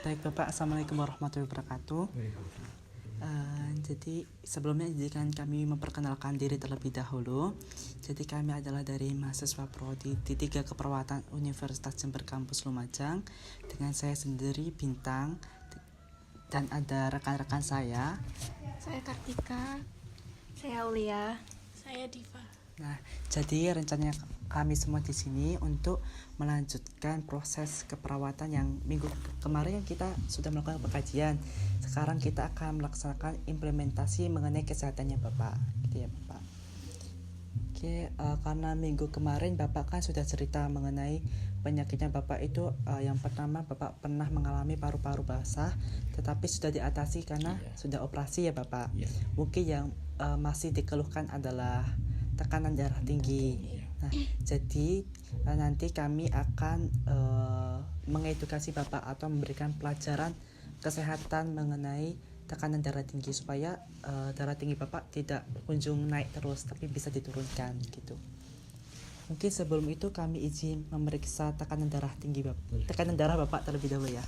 Baik Bapak, Assalamualaikum warahmatullahi wabarakatuh. Jadi sebelumnya izinkan kami memperkenalkan diri terlebih dahulu. Jadi kami adalah dari mahasiswa prodi D3 Keperawatan Universitas Jember Kampus Lumajang. Dengan saya sendiri Bintang dan ada rekan-rekan saya. Saya Kartika. Saya Aulia. Saya Diva. Nah, jadi rencananya kami semua di sini untuk melanjutkan proses keperawatan yang minggu kemarin kita sudah melakukan pengkajian. Sekarang kita akan melaksanakan implementasi mengenai kesehatannya Bapak, gitu ya Bapak. Oke, karena minggu kemarin Bapak kan sudah cerita mengenai penyakitnya Bapak itu, yang pertama Bapak pernah mengalami paru-paru basah, tetapi sudah diatasi karena sudah operasi ya Bapak. Mungkin yang masih dikeluhkan adalah tekanan darah tinggi. Nah, jadi nanti kami akan mengedukasi Bapak atau memberikan pelajaran kesehatan mengenai tekanan darah tinggi supaya darah tinggi Bapak tidak kunjung naik terus tapi bisa diturunkan gitu. Mungkin sebelum itu kami izin memeriksa tekanan darah tinggi Bapak. Tekanan darah Bapak terlebih dahulu ya.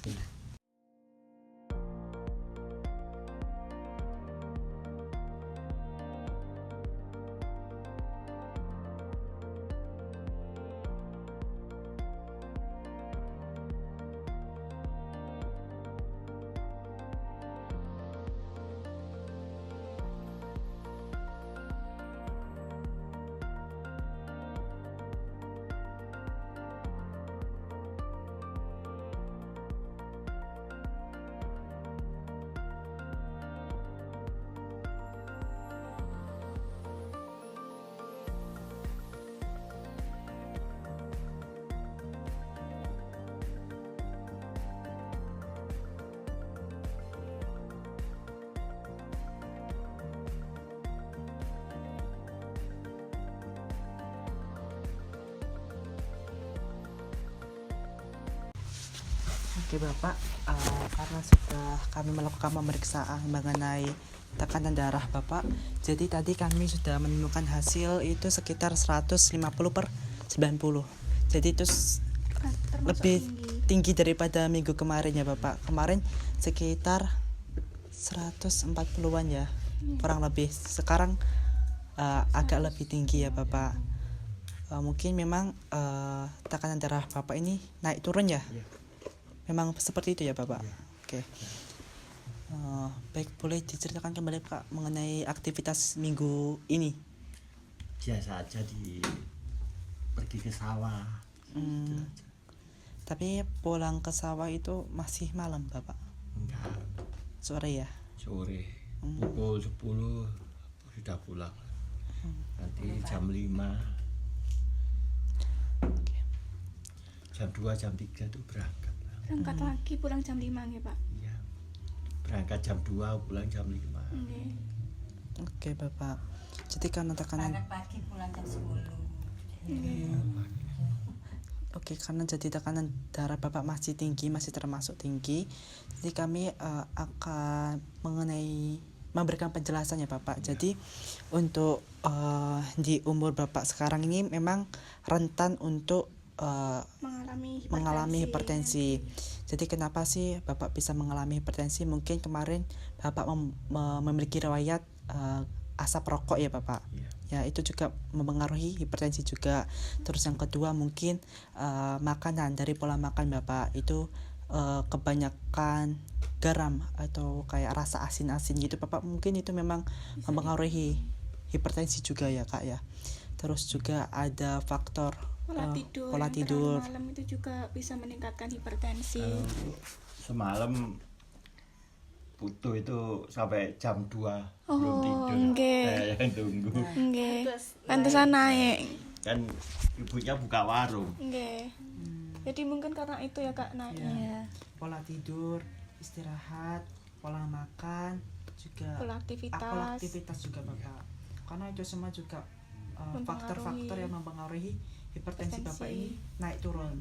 Oke Bapak, karena sudah kami melakukan pemeriksaan mengenai tekanan darah Bapak, jadi tadi kami sudah menemukan hasil itu sekitar 150/90. Jadi itu lebih tinggi daripada minggu kemarin ya Bapak. Kemarin sekitar 140-an ya, kurang lebih. Sekarang agak lebih tinggi ya Bapak. Mungkin memang tekanan darah Bapak ini naik turun ya. Memang seperti itu ya Bapak. Oke. Baik, boleh diceritakan kembali Pak mengenai aktivitas minggu ini? Biasa aja pergi ke sawah. Tapi pulang ke sawah itu masih malam Bapak? Enggak, Sore ya? sore. Pukul 10 sudah pulang. Nanti jam 5. Oke. Jam 2, jam 3 tuh berangkat. Berangkat lagi pulang jam 5 nggih, Pak. Iya. Berangkat jam 2, pulang jam 5. Nggih. Oke Bapak. Jadi karena tekanan pagi pulang jam 10. Oke, karena jadi tekanan darah Bapak masih tinggi, masih termasuk tinggi. Jadi kami akan memberikan penjelasan ya Bapak. Jadi untuk di umur Bapak sekarang ini memang rentan untuk mengalami hipertensi. Jadi kenapa sih Bapak bisa mengalami hipertensi? Mungkin kemarin Bapak memiliki riwayat asap rokok ya Bapak. Ya, itu juga mempengaruhi hipertensi juga. Terus yang kedua mungkin makanan, dari pola makan Bapak itu kebanyakan garam atau kayak rasa asin-asin gitu Bapak. Mungkin itu memang mempengaruhi hipertensi juga ya Kak ya. Terus juga ada faktor pola tidur. Malam itu juga bisa meningkatkan hipertensi. Semalam butuh itu sampai jam 2 belum Oh, tidur. nggih. Saya yang tunggu. Nggih. Pantesan naik. Kan ibunya buka warung. Nggih. Jadi mungkin karena itu ya Kak naiknya. Pola tidur, istirahat, pola makan, juga Pola aktivitas. juga Bapak. Karena itu semua juga Mempengaruhi. faktor-faktor yang mempengaruhi hipertensi Bapak Hipertensi. ini naik turun.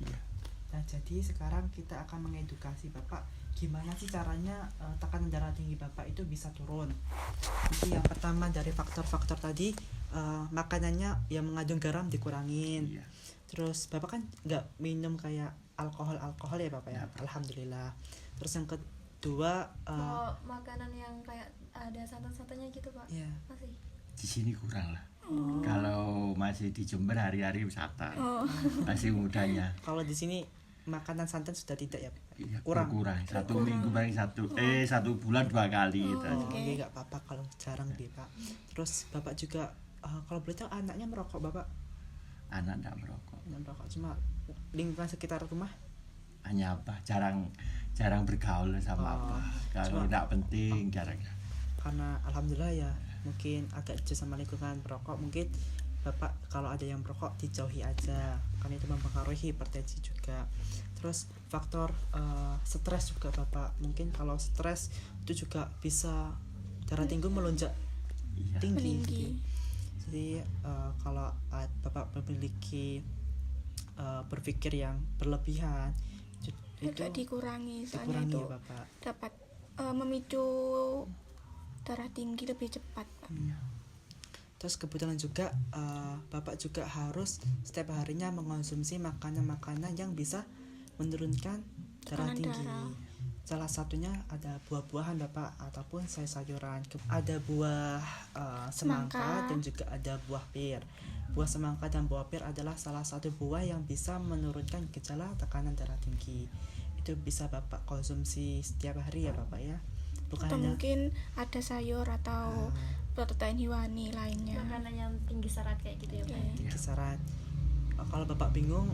Nah, jadi sekarang kita akan mengedukasi Bapak gimana sih caranya tekanan darah tinggi Bapak itu bisa turun. Jadi yang pertama dari faktor-faktor tadi, makanannya yang mengandung garam dikurangin. Terus Bapak kan nggak minum kayak alkohol ya Bapak ya. Alhamdulillah. Terus yang kedua Kalau makanan yang kayak ada santan-santannya gitu Pak, ya masih? Di sini kurang lah. Kalau masih di Jember hari-hari wisata. Masih mudanya. kalau di sini makanan santan sudah tidak ya Pak? Iya, Kurang. kurang. Satu minggu paling satu bulan 2 kali gitu aja. Oke, nggak apa-apa kalau jarang deh Pak. Terus Bapak juga kalau boleh tahu anaknya merokok Bapak? Anak enggak merokok. Anaknya merokok cuma lingkungan sekitar rumah. Hanya apa? Jarang bergaul sama apa. Kalau enggak penting jarang. Karena alhamdulillah ya mungkin agak jauh sama lingkungan merokok, mungkin Bapak kalau ada yang merokok dijauhi aja karena itu mempengaruhi hipertensi juga. Terus faktor stres juga Bapak, mungkin kalau stres itu juga bisa darah tinggi melonjak Iya. tinggi. Jadi kalau Bapak memiliki berpikir yang berlebihan itu agak dikurangi soalnya dikurangi itu ya Bapak. dapat memicu darah tinggi lebih cepat Pak. Terus kebetulan juga Bapak juga harus setiap harinya mengonsumsi makanan-makanan yang bisa menurunkan darah Tekanan tinggi. darah. Salah satunya ada buah-buahan Bapak ataupun sayur-sayuran. Ada buah semangka dan juga ada buah pir. Buah semangka dan buah pir adalah salah satu buah yang bisa menurunkan gejala tekanan darah tinggi. Itu bisa Bapak konsumsi setiap hari ya Bapak ya. Bukan Atau hanya mungkin ada sayur atau protein hewani lainnya. Makanan yang tinggi serat kayak gitu ya Pak. tinggi serat. Kalau Bapak bingung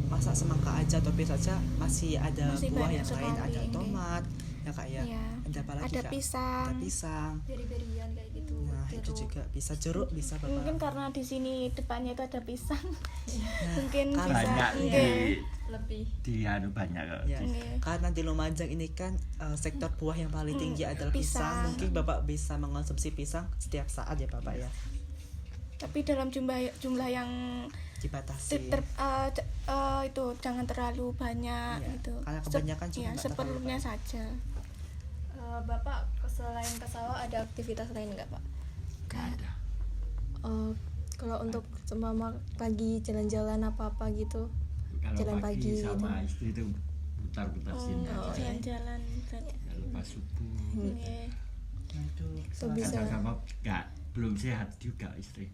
masa semangka aja atau pir saja, masih ada Masih buah banyak yang lain, sekali, ada oke. tomat ya Kak ya. Iya. Ada apa lagi Ada Kak? pisang. Ada pisang. Beri-berian kayak gitu. Nah, itu jeruk. juga bisa jeruk bisa Bapak. Mungkin karena di sini depannya itu ada pisang. Mungkin karena bisa. Banyak Iya. Lebih. di anu banyak kok. Ya, Iya. karena di Lumajang ini kan sektor buah yang paling tinggi adalah pisang. pisang. Mungkin Bapak bisa mengonsumsi pisang setiap saat ya Bapak ya. Tapi dalam jumlah yang Dibatasi. itu jangan terlalu banyak Iya, gitu. karena kebanyakan juga Iya, nggak terlalu seperlunya banyak. saja. Bapak selain ke sawah ada aktivitas lain nggak Pak? Nggak ada. Kalau untuk seumpama pagi jalan-jalan apa-apa gitu. Kalau Jalan pagi pagi sama istri itu putar-putar sini aja. Jalan-jalan berarti. Kalau pas subuh Iya. Nah, itu So, salah bisa. satu. sama belum sehat juga istri.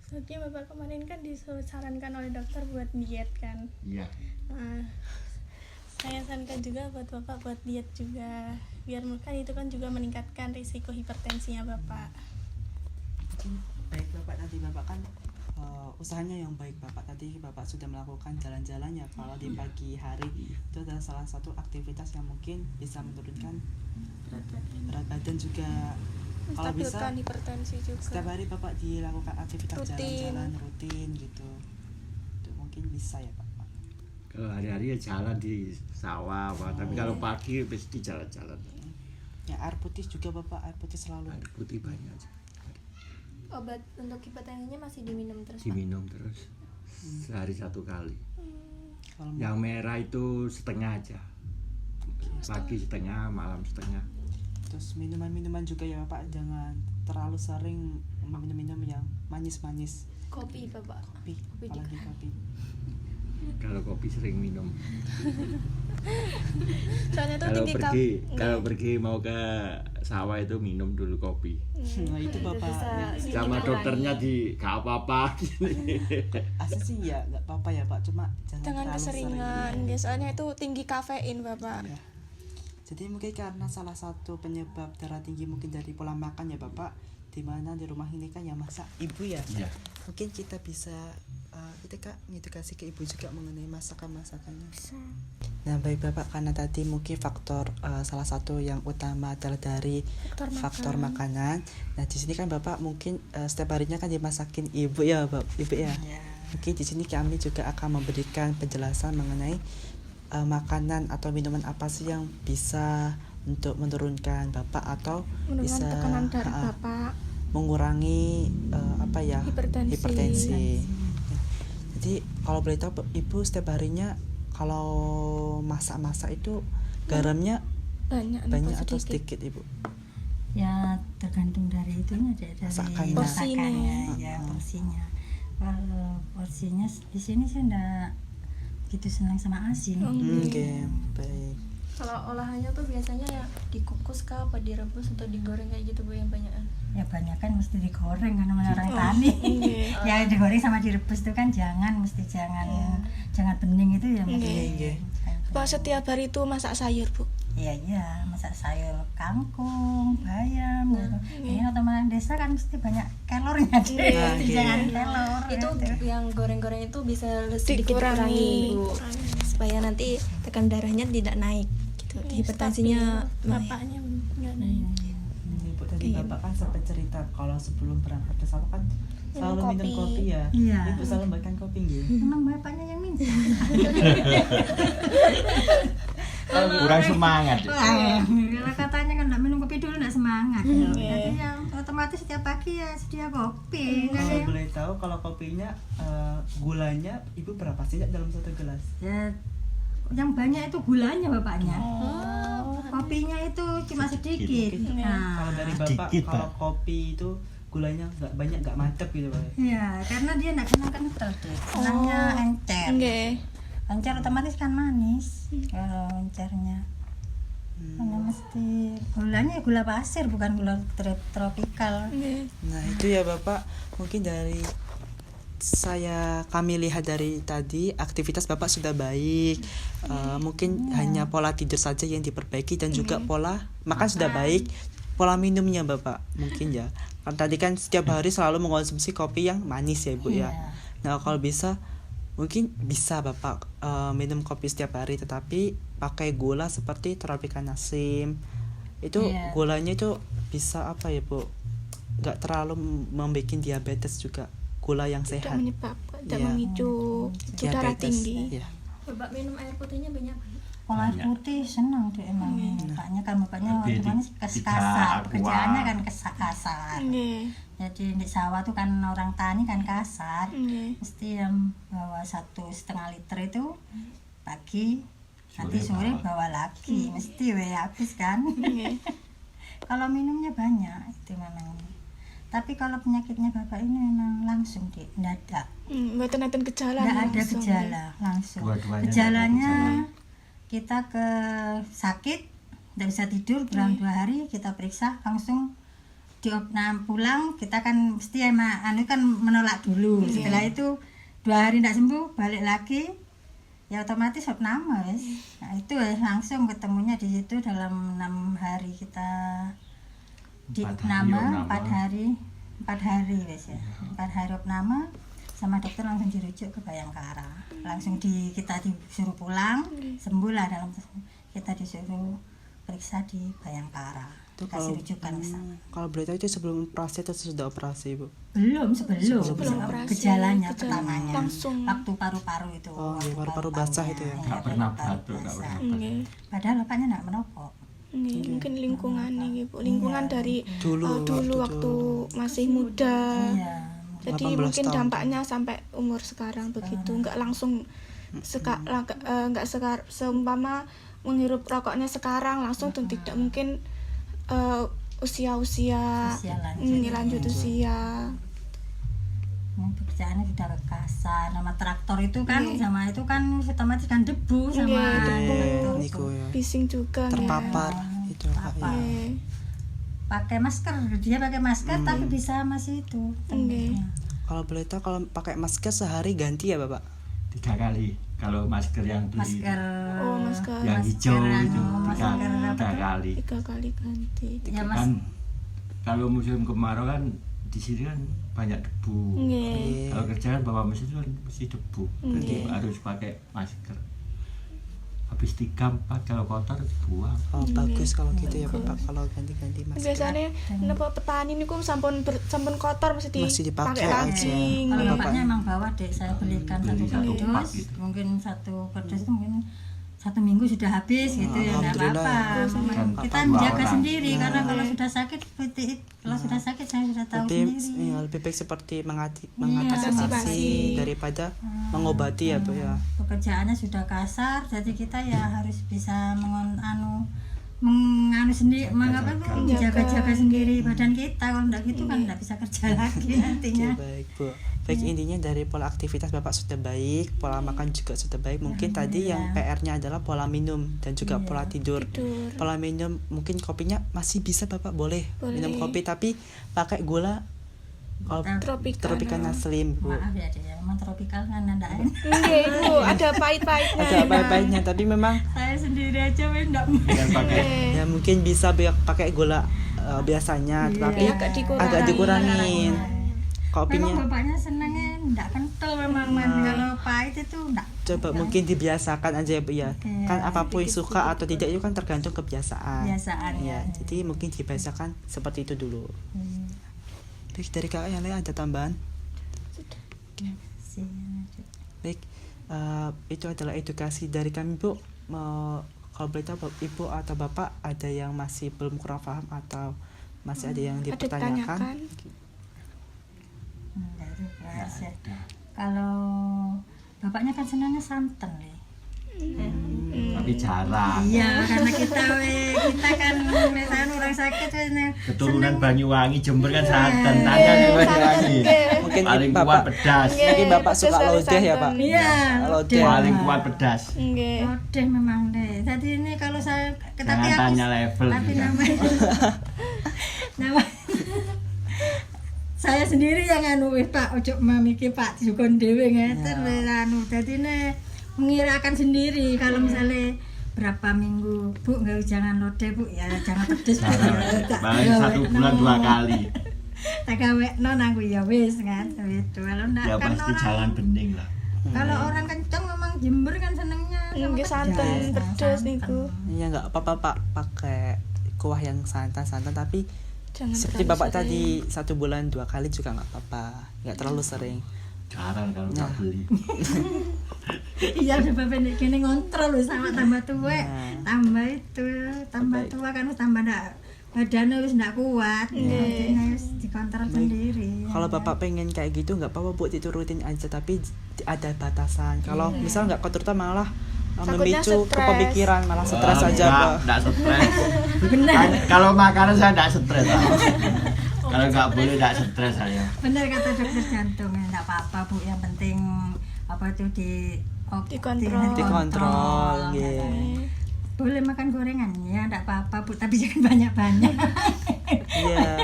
Soalnya Bapak kemarin kan disarankan oleh dokter buat diet kan. Iya. Saya sarankan juga buat Bapak buat diet juga. Biar kan itu kan juga meningkatkan risiko hipertensinya Bapak. Mungkin baik Bapak tadi Bapak kan usahanya yang baik Bapak tadi Bapak sudah melakukan jalan-jalan ya kalau di pagi hari itu adalah salah satu aktivitas yang mungkin bisa menurunkan berat badan juga. Kalau bisa Menstabilkan hipertensi juga. setiap hari Bapak dilakukan aktivitas Rutin. jalan-jalan rutin gitu. Itu mungkin bisa ya Pak. Kalau hari-hari ya jalan di sawah, tapi kalau pagi pasti jalan-jalan. Ya air putih juga Bapak, air putih selalu. Air putih banyak aja. Obat untuk hipertensinya masih diminum terus Pak? Diminum terus sehari 1 kali. Kalau Yang merah itu setengah aja. Pagi setengah, malam setengah. terus minuman-minuman juga ya Bapak, jangan terlalu sering minum-minum yang manis-manis. Kopi Bapak. Kopi, Kopi apalagi kopi. Kalau kopi sering minum. Soalnya itu Kalau tinggi kalau pergi mau ke sawah itu minum dulu kopi. Nah itu Bapak. bisa Ya. Sama dokternya gak apa-apa gini. Asli sih ya nggak apa-apa ya Pak, cuma jangan Jangan terlalu keseringan. sering. Ya, soalnya itu tinggi kafein Bapak. Ya. Jadi mungkin karena salah satu penyebab darah tinggi mungkin dari pola makan ya Bapak, dimana di rumah ini kan yang masak ibu ya. Iya. Mungkin kita bisa kita Kak ngedukasi ke ibu juga mengenai masakan-masakannya. Nah baik Bapak, karena tadi mungkin faktor salah satu yang utama adalah dari faktor makanan. Nah di sini kan Bapak mungkin setiap harinya kan dimasakin ibu ya Bapak, ibu ya. Mungkin di sini kami juga akan memberikan penjelasan mengenai makanan atau minuman apa sih yang bisa untuk menurunkan Bapak atau Menurunkan bisa tekanan darah Bapak. mengurangi hipertensi. Jadi kalau boleh tahu Ibu setiap harinya kalau masak-masak itu garamnya banyak atau sedikit Ibu? Ya tergantung dari itunya dari Masakannya. masakannya ya porsinya. Kalau porsinya di sini saya gitu senang sama asin. Oke, baik. Kalau olahannya tuh biasanya ya dikukus kah apa direbus atau digoreng kayak gitu Bu yang banyakan? Ya banyak kan mesti digoreng karena orang tani. Ya digoreng sama direbus itu kan jangan bening itu ya mesti. Iya. Pak setiap hari itu masak sayur Bu. Iya, masak sayur kangkung, bayam gitu. Ini otomatis desa kan mesti banyak kalorinya deh. Iya. Jangan kelor. Itu gitu. yang goreng-goreng itu bisa sedikit dikurangi Bu, supaya nanti tekanan darahnya tidak naik gitu. Hipertensinya naik. bapaknya nggak naik. Ibu tadi bapak kan sempat cerita kalau sebelum berangkat ke sawah kan selalu minum kopi ya. Iya. Ibu selalu makan kopi nggih. Memang bapaknya yang minta. Kurang semangat. Kalau katanya kan nggak minum kopi dulu nggak semangat. Jadi ya otomatis setiap pagi ya sedia kopi. Kalau boleh tahu kalau kopinya gulanya ibu berapa sih dalam satu gelas? Ya, yang banyak itu gulanya bapaknya. Kopinya itu cuma sedikit. Nah, Kalau dari bapak Sedikit, kalau Pak. kopi itu gulanya nggak banyak nggak mantep gitu Pak. ya karena dia nggak kental deh. Senangnya encer. Nggih. Encer otomatis kan manis. Kalau encernya. Karena mesti gulanya gula pasir bukan gula tropikal. Nggih. Nah itu ya bapak, mungkin dari kami lihat dari tadi aktivitas bapak sudah baik. Mungkin hanya pola tidur saja yang diperbaiki dan juga pola makan sudah baik. Pola minumnya bapak mungkin ya. Kan tadi kan setiap hari selalu mengkonsumsi kopi yang manis ya ibu ya. Nah kalau bisa mungkin bisa bapak minum kopi setiap hari, tetapi pakai gula seperti Tropicana Sim. Itu gulanya itu bisa apa ya bu, nggak terlalu membuat diabetes juga, gula yang Tidak sehat. menyebabkan, tidak Iya. memicu darah Diabetes, tinggi. ya. Coba minum air putihnya banyak. Kalau air putih senang tuh emang. Bapaknya Lebih otomatis tiga kasar. aqua. Kerjaannya kan kasar. Nggih. Jadi di sawah tuh kan orang tani kan kasar. Nggih. Mesti yang bawa 1,5 liter itu pagi, nanti sore bawa lagi, mesti habis kan. Nggih. Kalau minumnya banyak itu memang. Tapi kalau penyakitnya bapak ini memang langsung mendadak, Mboten enten gejala. nggak ada langsung, gejala langsung. Dua-duanya Gejalanya nggak ada kita ke sakit, nggak bisa tidur dalam 2 hari, kita periksa langsung pulang, kita kan mesti emang kan menolak dulu. Setelah itu 2 hari tidak sembuh, balik lagi ya otomatis opname wes. Nah itu langsung ketemunya di situ dalam 6 hari kita di 4 opname, hari 4 hari wes ya. 4 hari opname sama dokter langsung dirujuk ke Bayangkara. Langsung kita disuruh pulang, sembuh lah kita disuruh periksa di Bayangkara. Itu Kasih rujukan ke sana. kalau boleh tahu itu sebelum operasi atau sudah operasi bu? Sebelum operasi, gejalanya gejala pertamanya langsung. waktu paru-paru itu. Oh, iya, waktu paru-paru basah paru-parunya. itu ya? Iya, Nggak pernah paru-paru batuk, nggak basah. pernah. Nggih. Padahal bapaknya nggak merokok. Nggih, mungkin lingkungannya gitu, Bu. Lingkungan Iya. dari Dulu, waktu masih muda. Iya. Jadi 18 mungkin tahun. dampaknya sampai umur sekarang begitu, nggak langsung nggak seumpama menghirup rokoknya sekarang langsung tuh tidak mungkin usia lanjut usia. Pekerjaannya sudah kasar, nama traktor itu kan sama itu kan otomatis kan debu sama Iya, traktor. Niko ya. Bising juga Terpapar itu pak ya. Nggih. Pakai masker, dia pakai masker tapi bisa masih itu. Nggih. Kalau boleh tahu kalau pakai masker sehari ganti ya bapak? 3 kali. Kalau masker yang beli Masker Oh, masker yang hijau itu masker 3 kali. 3 kali ganti. ya mas Kan kalau musim kemarau kan di sini kan banyak debu. Nggih. Kalau kerja kan bawa mesin kan mesti debu. Jadi Nggih. harus pakai masker. Habis 3-4 kalau kotor dibuang. Oh bagus kalau gitu ya bapak, kalau ganti-ganti masker. Biasanya napa petani niku sampun kotor mesti Masih dipakai dipakai aja. lagi. kalau Nggih. bapaknya emang bawa deh, saya belikan Beli satu satu pak kardus, gitu. mungkin 1 kardus itu mungkin 1 minggu sudah habis gitu ya, nggak Alhamdulillah apa-apa. ya. Kita Kan menjaga orang. sendiri karena kalau sudah sakit seperti itu, kalau sudah sakit saya sudah tahu sendiri. Lebih baik seperti mengatasi Antisipasi. daripada mengobati ya bu ya. Pekerjaannya sudah kasar, jadi kita ya harus bisa menganu sendiri, menjaga-jaga sendiri badan kita. Kalau enggak gitu kan enggak bisa kerja lagi nantinya. Oke, baik bu. Baik, intinya dari pola aktivitas Bapak sudah baik, pola makan juga sudah baik. Mungkin tadi yang PR-nya adalah pola minum dan juga pola tidur. Pola minum mungkin kopinya masih bisa Bapak boleh minum kopi tapi pakai gula Tropicana Slim, Bu. Maaf ya, dia memang tropikal kan ada Nggih, Bu, ada pahit-pahitnya. Ada pahit-pahitnya tapi memang saya sendiri aja enggak Dengan pakai ya mungkin bisa pakai gula biasanya tapi agak dikurangin. Kopinya memang bapaknya senangnya enggak kental memang kalau pahit itu enggak. coba mungkin dibiasakan aja ya Bu ya. Oke, Kan apapun suka atau tidak itu kan tergantung kebiasaan. Kebiasaan, Ya, ya. jadi mungkin dibiasakan seperti itu dulu. Baik, dari kakak yang lain ada tambahan? Baik, itu adalah edukasi dari kami Bu. Kalau boleh tahu Ibu atau Bapak ada yang masih belum kurang paham atau masih ada yang dipertanyakan? Kalau bapaknya kan senangnya santan nih. tapi jarang. Iya, karena kita kan misalnya orang sakit Keturunan Banyuwangi, Jember kan santan. Tanya di Banyuwangi. Mungkin Paling kuat Bapak pedas. mungkin Bapak suka lodeh ya Pak? Iya, Lodeh. Paling kuat pedas. Nggih. lodeh memang deh. Tadi ini kalau saya Jangan tanya level. tapi kita. nama saya sendiri yang anu wis Pak ojo memiki Pak dikon dhewe ngeten wis anu dadine mengirakan sendiri kalau misalnya berapa minggu Bu nggak jangan lodeh Bu ya jangan pedes Bu. Paling 1 bulan 2 kali. Tak gawekno aku ya wis kan itu kalau ndak Ya kan pasti orang jalan bening lah. kalau orang kenceng memang Jember kan senengnya sama Nggih santen pedes niku. Ya nggak apa-apa Pak pakai kuah yang santan-santan tapi Jangan seperti terlalu Bapak sering. tadi 1 bulan 2 kali juga nggak apa-apa, nggak terlalu sering. Jarang kalau nggak beli. iya sebabnya kini ngontrol wis sama tambah tua tambah itu tambah Baik. tua kan wis tambah ndak badannya wis ndak kuat jadi wis dikontrol sendiri Kalau Bapak pengen kayak gitu nggak apa-apa Bu diturutin aja tapi ada batasan. Kalau misal nggak kontrol malah Takutnya memicu stres. kepikiran malah stres Wah, aja Pak. Nggak stres. Kan kalau makanan saya nggak stres. Pak. Kalau nggak boleh nggak stres saya. bener kata dokter jantung ndak apa-apa Bu yang penting apa itu Dikontrol. Dikontrol, nggih. boleh makan gorengan ya ndak apa-apa Bu tapi jangan banyak-banyak Iya.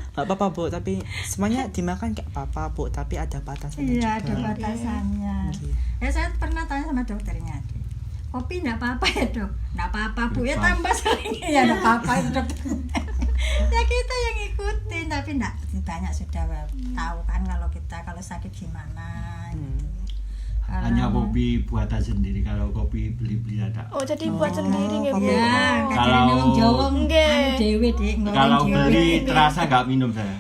Nggak apa-apa Bu, tapi semuanya dimakan kayak apa-apa Bu, tapi ada batasannya iya ada juga. batasannya Iya. ya saya pernah tanya sama dokternya kopi enggak apa-apa ya dok enggak apa-apa Bu ya Apa? tambah sering ya enggak apa-apa ya dok ya kita yang ngikutin tapi enggak banyak sudah tahu kan kalau sakit gimana gitu. Hanya kopi buatan sendiri. Kalau kopi beli-beli ada. Oh, jadi buat sendiri nggih, Bu. ya Kalau- kadang wong Jawa Nggih. anu dhewe Dek ngoreng Kalau dhewe. beli terasa nggak minum saya.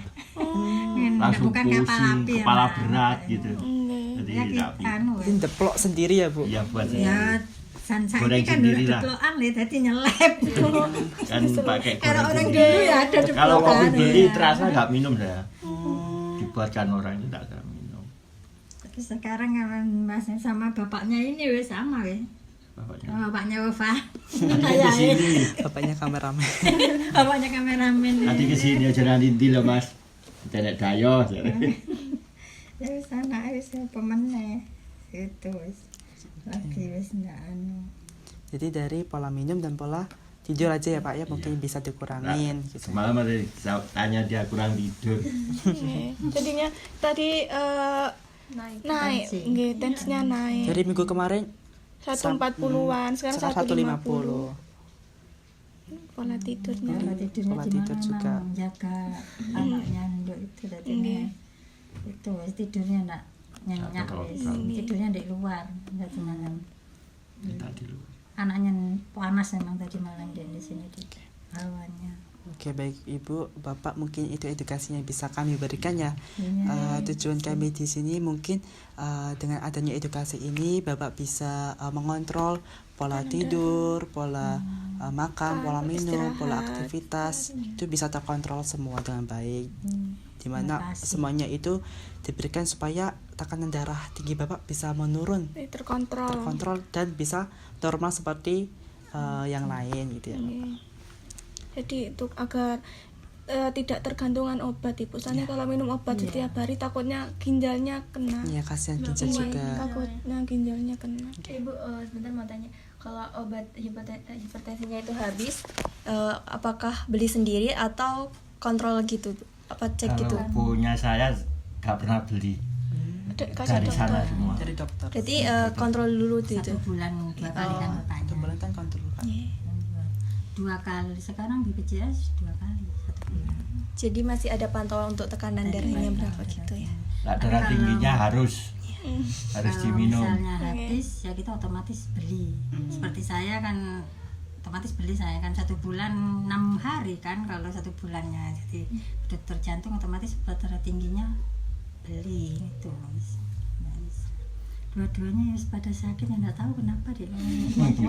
Langsung bukan kapal pusing, api ya, kepala Mak. berat gitu. Nggih. Jadi ya nggak kita minum. anu Mungkin deplok sendiri ya Bu. Iya buat ya saya. saiki Goreng kan sendiri udah lah. deplokan le dadi nyelep Kan pakai kalau goreng orang sendiri. dulu ya ada deplokan Kalau kopi beli ya. terasa nggak minum saya. Dibuatkan orang itu nggak akan minum. Tapi sekarang kan masih sama bapaknya ini wes sama wes. Bapaknya. Sama bapaknya Wafa. Nanti ke sini. Bapaknya kameramen. Bapaknya kameramen. Nanti ke sini aja nanti loh Mas. Tidak dayo. Ya wes anak wes pemenang. Itu wes. Lagi wes ndak anu. Jadi dari pola minum dan pola tidur aja ya Pak ya mungkin bisa dikurangin gitu. Semalam ada tanya dia kurang tidur. Nggih. Jadinya tadi naik nggih, tensinya naik. Dari minggu kemarin 140-an, sekarang 150. Pola tidurnya. Pola tidurnya Pola tidur gimana juga. memang menjaga anaknya nduk itu tadi. Itu wes tidurnya ndak nyenyak wes. Tidurnya di luar tadi malam. Tadi lu. Anaknya panas memang tadi malam di sini di hawanya. Oke baik Ibu, Bapak mungkin itu edukasi yang bisa kami berikan ya. Iya. Tujuan kami di sini mungkin dengan adanya edukasi ini Bapak bisa mengontrol pola tidur, pola makan, pola minum, pola aktivitas itu bisa terkontrol semua dengan baik. Dimana Terima kasih. semuanya itu diberikan supaya tekanan darah tinggi Bapak bisa menurun, terkontrol dan bisa normal seperti yang lain gitu ya. Nggih. Jadi untuk agar tidak tergantungan obat Ibu. Soalnya kalau minum obat setiap hari takutnya ginjalnya kena. Iya, kasihan ginjal juga. Takutnya ginjalnya kena. Ibu sebentar mau tanya, kalau obat hipertensinya itu habis, apakah beli sendiri atau kontrol gitu, Bu? Apa cek gitu? Kalau punya saya nggak pernah beli Kasih dari sana dokter. semua. Dari dokter. Berarti kontrol dulu tuh itu. 1 bulan 2 kali kan bapaknya. 1 bulan kan kontrol Pak. Iya. 2 kali, sekarang BPJS 2 kali 1 bulan. Jadi masih ada pantauan untuk tekanan darahnya berapa gitu ya? Nah, darah tingginya harus Kalau diminum. misalnya habis ya kita otomatis beli. Seperti saya kan otomatis beli, saya kan 1 bulan 6 hari kan kalau 1 bulannya. Jadi dokter jantung otomatis obat darah tingginya beli itu. Dua-duanya ya pada sakit ya nggak tahu kenapa deh.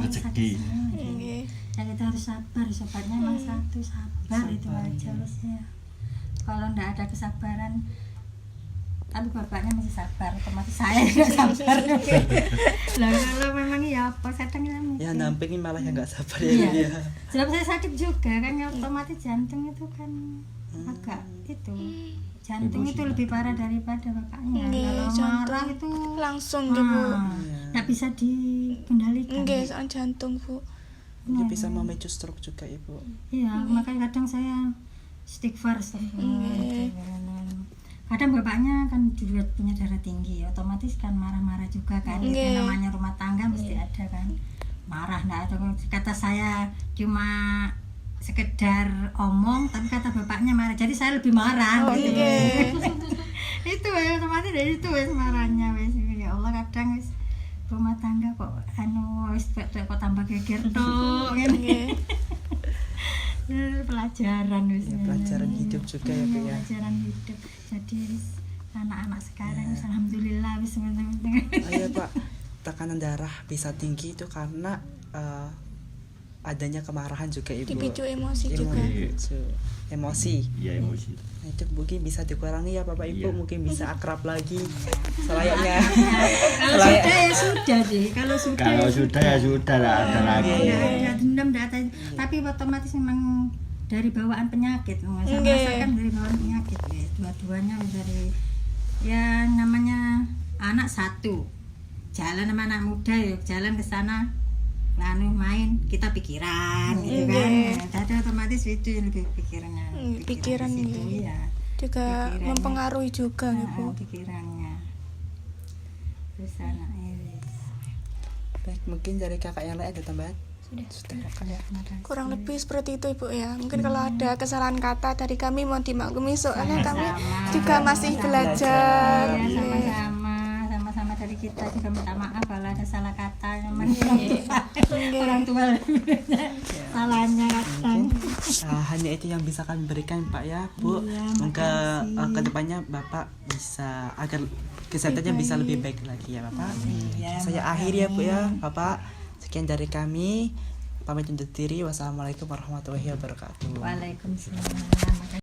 Rezeki. Nggih. Ya kita harus sabar, obatnya emang satu, sabar itu aja wis ya. Kalau nggak ada kesabaran, tapi bapaknya masih sabar, otomatis saya juga sabar. Lah kalau memang ya apa kadang Ya nampingin malah yang nggak sabar Iya. ya. sebab saya sakit juga kan, ya otomatis jantung itu kan agak itu. Jantung itu lebih parah daripada bapaknya. Nggih, Kalau jantung marah itu langsung nggih Bu. nggak bisa dikendalikan. Nggih, soal jantung Bu. Dia bisa memicu stroke juga Ibu. Iya, makanya kadang saya istighfar. Kadang bapaknya kan juga punya darah tinggi, otomatis kan marah-marah juga kan. Itu Nggih. namanya rumah tangga mesti ada kan. Marah nggak ada, kata saya cuma sekedar omong, tapi kata bapaknya marah. Jadi saya lebih marah gitu. Itu ya otomatis dari itu wes marahnya wes. Ya Allah, kadang wes rumah tangga kok wes kok tambah geger toh. Pelajaran wis. Ya, pelajaran hidup juga ya Bu ya. Pelajaran hidup. Jadi wis anak-anak sekarang wis alhamdulillah wis Iya Pak, tekanan darah bisa tinggi itu karena adanya kemarahan juga Ibu. Dipicu emosi juga. Emosi. Iya, emosi. Nah, itu mungkin bisa dikurangi ya Bapak Ibu, Iya. mungkin bisa akrab lagi selayaknya. Kalau sudah ya sudah sih. Kalau sudah Kalau ya sudah ya sudah lah, ada lagi. ya dendam enggak ada. Tapi otomatis memang dari bawaan penyakit. Saya Nggih. merasakan dari bawaan penyakit ya. Dua-duanya dari ya namanya anak satu. Jalan sama anak muda ya, jalan ke sana main kita pikiran gitu kan. Jadi otomatis itu yang lebih pikirannya. Pikiran di situ, nggih. ya. Juga Pikirannya. mempengaruhi juga nggih Bu. Pikirannya. Terus anaknya wis. Baik, mungkin dari kakak yang lain ada tambahan? Sudah. Kurang lebih seperti itu Ibu ya. Mungkin kalau ada kesalahan kata dari kami mohon dimaklumi, soalnya kami juga masih belajar. Ya, Nggih. sama-sama dari kita juga minta maaf kalau ada salah kata orang tua salahnya kadang. Hanya itu yang bisa kami berikan Pak ya Bu. Semoga kedepannya Bapak bisa agar kesehatannya bisa lebih baik lagi ya Bapak. Saya akhiri ya Bu ya Bapak. Sekian dari kami, pamit undur diri. Wassalamualaikum warahmatullahi wabarakatuh. Waalaikumsalam.